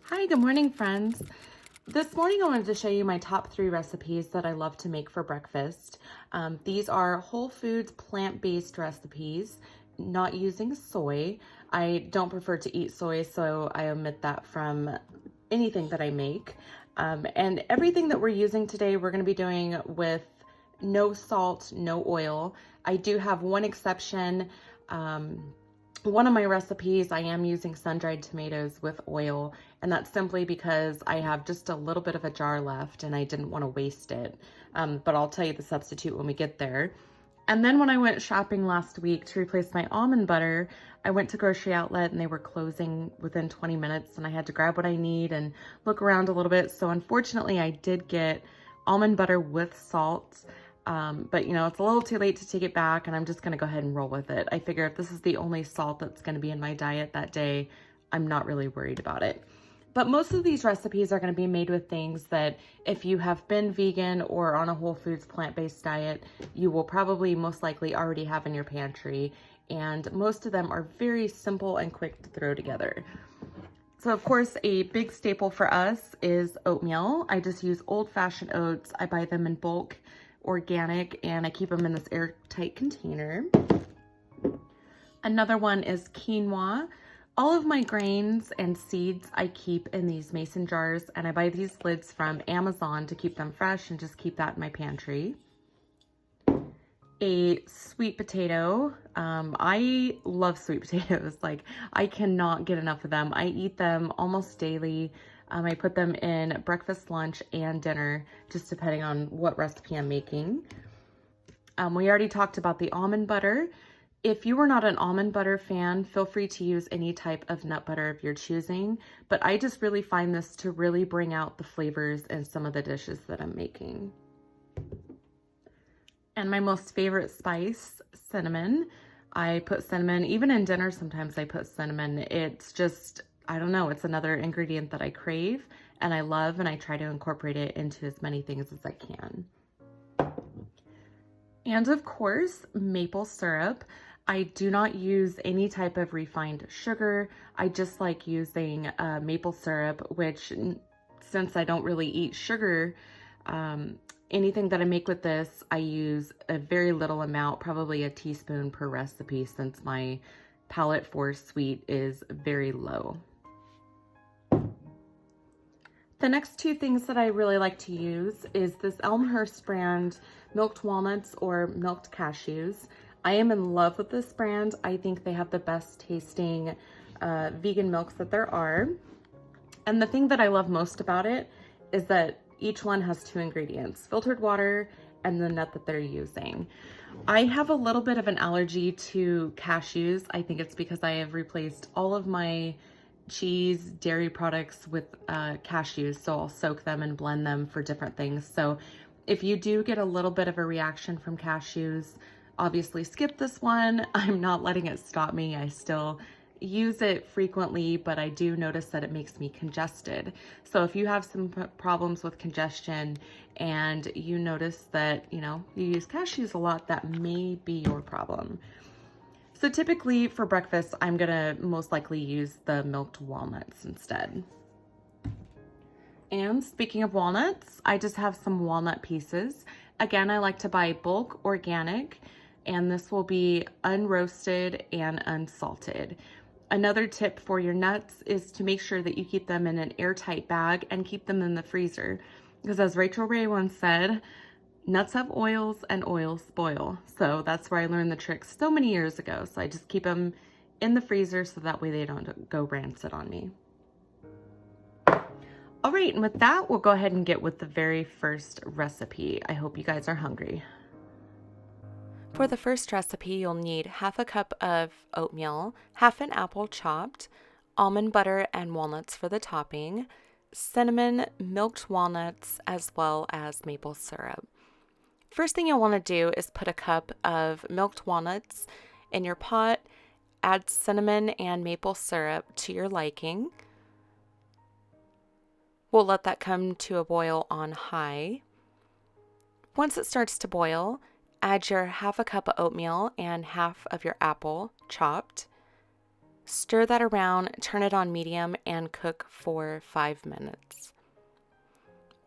Hi, good morning, friends. This morning I wanted to show you my top 3 recipes that I love to make for breakfast. These are whole foods, plant-based recipes, not using soy. I don't prefer to eat soy, so I omit that from anything that I make. And everything that we're using today, we're going to be doing with no salt, no oil. I do have one exception. One of my recipes, I am using sun-dried tomatoes with oil, and that's simply because I have just a little bit of a jar left and I didn't want to waste it. But I'll tell you the substitute when we get there. And then when I went shopping last week to replace my almond butter, I went to grocery outlet and they were closing within 20 minutes and I had to grab what I need and look around a little bit. So unfortunately, I did get almond butter with salt. But it's a little too late to take it back and I'm just gonna go ahead and roll with it. I figure if this is the only salt that's gonna be in my diet that day, I'm not really worried about it. But most of these recipes are gonna be made with things that if you have been vegan or on a whole foods plant-based diet, you will probably most likely already have in your pantry. And most of them are very simple and quick to throw together. So of course, a big staple for us is oatmeal. I just use old-fashioned oats. I buy them in bulk, organic, and I keep them in this airtight container. Another one is quinoa. All of my grains and seeds I keep in these mason jars, and I buy these lids from Amazon to keep them fresh and just keep that in my pantry. A sweet potato. I love sweet potatoes. Like, I cannot get enough of them. I eat them almost daily. I put them in breakfast, lunch, and dinner, just depending on what recipe I'm making. We already talked about the almond butter. If you are not an almond butter fan, feel free to use any type of nut butter of your choosing, but I just really find this to really bring out the flavors in some of the dishes that I'm making. And my most favorite spice, cinnamon. I put cinnamon, even in dinner sometimes I put cinnamon. It's just, I don't know, it's another ingredient that I crave and I love, and I try to incorporate it into as many things as I can. And of course, maple syrup. I do not use any type of refined sugar. I just like using maple syrup, which, since I don't really eat sugar, anything that I make with this, I use a very little amount, probably a teaspoon per recipe, since my palate for sweet is very low. The next 2 things that I really like to use is this Elmhurst brand milked walnuts or milked cashews. I am in love with this brand. I think they have the best tasting vegan milks that there are. And the thing that I love most about it is that each one has 2 ingredients, filtered water and the nut that they're using. I have a little bit of an allergy to cashews. I think it's because I have replaced all of my cheese, dairy products with cashews, so I'll soak them and blend them for different things. So if you do get a little bit of a reaction from cashews, obviously skip this one. I'm not letting it stop me. I still use it frequently, but I do notice that it makes me congested. So if you have some problems with congestion and you notice that, you use cashews a lot, that may be your problem. So typically for breakfast, I'm gonna most likely use the milked walnuts instead. And speaking of walnuts, I just have some walnut pieces. Again, I like to buy bulk organic, and this will be unroasted and unsalted. Another tip for your nuts is to make sure that you keep them in an airtight bag and keep them in the freezer. Because as Rachel Ray once said, nuts have oils and oils spoil. So that's where I learned the trick so many years ago. So I just keep them in the freezer so that way they don't go rancid on me. All right, and with that, we'll go ahead and get with the very first recipe. I hope you guys are hungry. For the first recipe, you'll need half a cup of oatmeal, half an apple chopped, almond butter and walnuts for the topping, cinnamon, milked walnuts, as well as maple syrup. First thing you'll want to do is put a cup of milked walnuts in your pot, add cinnamon and maple syrup to your liking. We'll let that come to a boil on high. Once it starts to boil, add your half a cup of oatmeal and half of your apple chopped. Stir that around, turn it on medium, and cook for 5 minutes.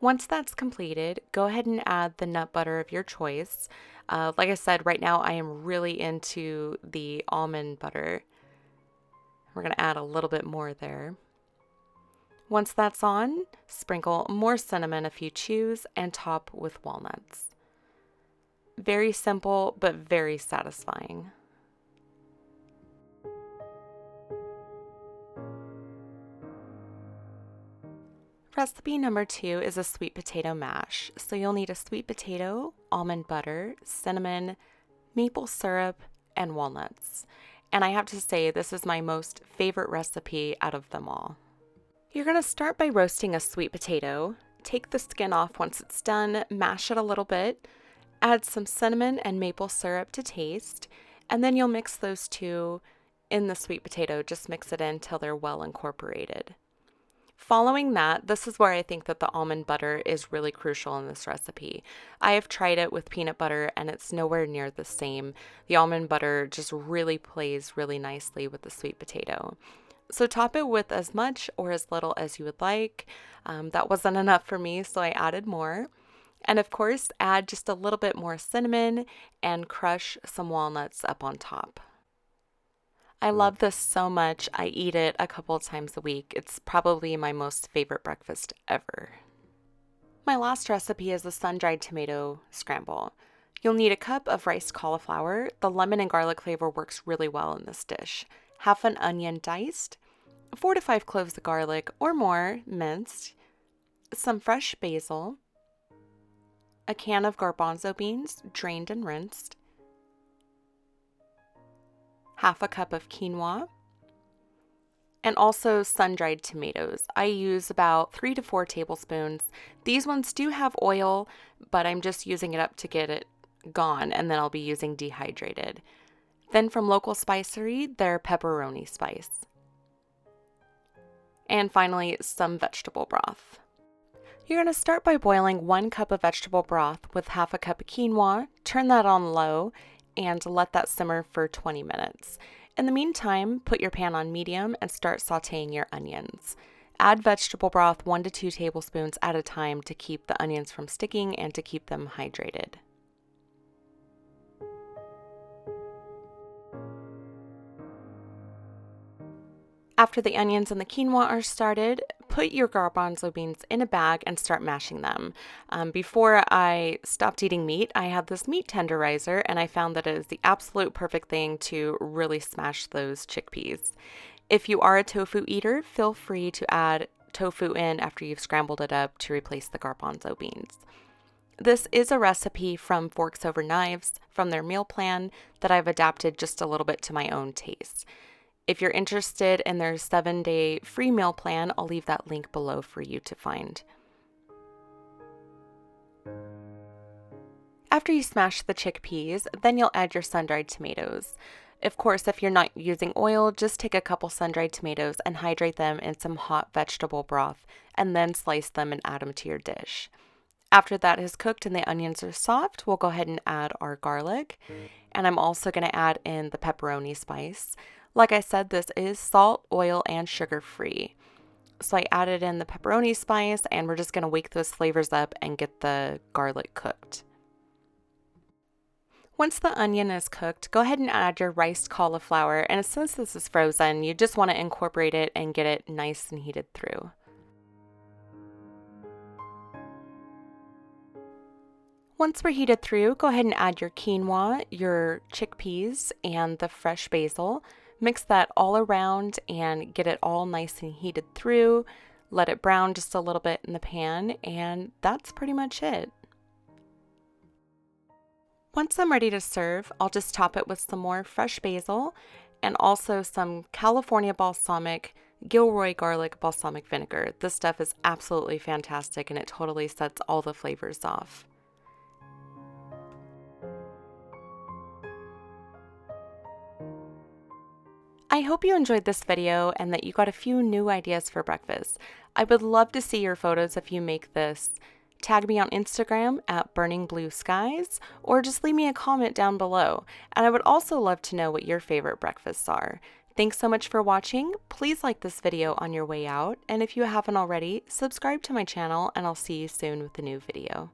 Once that's completed, go ahead and add the nut butter of your choice. Like I said, right now I am really into the almond butter. We're going to add a little bit more there. Once that's on, sprinkle more cinnamon if you choose and top with walnuts. Very simple, but very satisfying. Recipe number 2 is a sweet potato mash. So you'll need a sweet potato, almond butter, cinnamon, maple syrup, and walnuts. And I have to say, this is my most favorite recipe out of them all. You're going to start by roasting a sweet potato. Take the skin off once it's done, mash it a little bit, add some cinnamon and maple syrup to taste, and then you'll mix those two in the sweet potato. Just mix it in until they're well incorporated. Following that, this is where I think that the almond butter is really crucial in this recipe. I have tried it with peanut butter and it's nowhere near the same. The almond butter just really plays really nicely with the sweet potato. So top it with as much or as little as you would like. That wasn't enough for me, so I added more. And of course, add just a little bit more cinnamon and crush some walnuts up on top. I love this so much, I eat it a couple of times a week. It's probably my most favorite breakfast ever. My last recipe is a sun-dried tomato scramble. You'll need a cup of riced cauliflower. The lemon and garlic flavor works really well in this dish. Half an onion diced, 4 to 5 cloves of garlic or more minced, some fresh basil, a can of garbanzo beans drained and rinsed, half a cup of quinoa, and also sun-dried tomatoes. I use about 3 to 4 tablespoons. These ones do have oil, but I'm just using it up to get it gone, and then I'll be using dehydrated. Then from local Spicery, their pepperoni spice. And finally, some vegetable broth. You're going to start by boiling 1 cup of vegetable broth with half a cup of quinoa, turn that on low, and let that simmer for 20 minutes. In the meantime, put your pan on medium and start sauteing your onions. Add vegetable broth 1 to 2 tablespoons at a time to keep the onions from sticking and to keep them hydrated. After the onions and the quinoa are started, put your garbanzo beans in a bag and start mashing them. Before I stopped eating meat, I had this meat tenderizer and I found that it is the absolute perfect thing to really smash those chickpeas. If you are a tofu eater, feel free to add tofu in after you've scrambled it up to replace the garbanzo beans. This is a recipe from Forks Over Knives from their meal plan that I've adapted just a little bit to my own taste. If you're interested in their 7-day free meal plan, I'll leave that link below for you to find. After you smash the chickpeas, then you'll add your sun-dried tomatoes. Of course, if you're not using oil, just take a couple sun-dried tomatoes and hydrate them in some hot vegetable broth, and then slice them and add them to your dish. After that is cooked and the onions are soft, we'll go ahead and add our garlic. And I'm also going to add in the pepperoni spice. Like I said, this is salt, oil, and sugar-free. So I added in the pepperoni spice, and we're just going to wake those flavors up and get the garlic cooked. Once the onion is cooked, go ahead and add your riced cauliflower, and since this is frozen, you just want to incorporate it and get it nice and heated through. Once we're heated through, go ahead and add your quinoa, your chickpeas, and the fresh basil. Mix that all around and get it all nice and heated through. Let it brown just a little bit in the pan, and that's pretty much it. Once I'm ready to serve, I'll just top it with some more fresh basil and also some California Balsamic Gilroy garlic balsamic vinegar. This stuff is absolutely fantastic and it totally sets all the flavors off. I hope you enjoyed this video and that you got a few new ideas for breakfast. I would love to see your photos if you make this. Tag me on Instagram at Burning Blue Skies, or just leave me a comment down below. And I would also love to know what your favorite breakfasts are. Thanks so much for watching. Please like this video on your way out, and if you haven't already, subscribe to my channel, and I'll see you soon with a new video.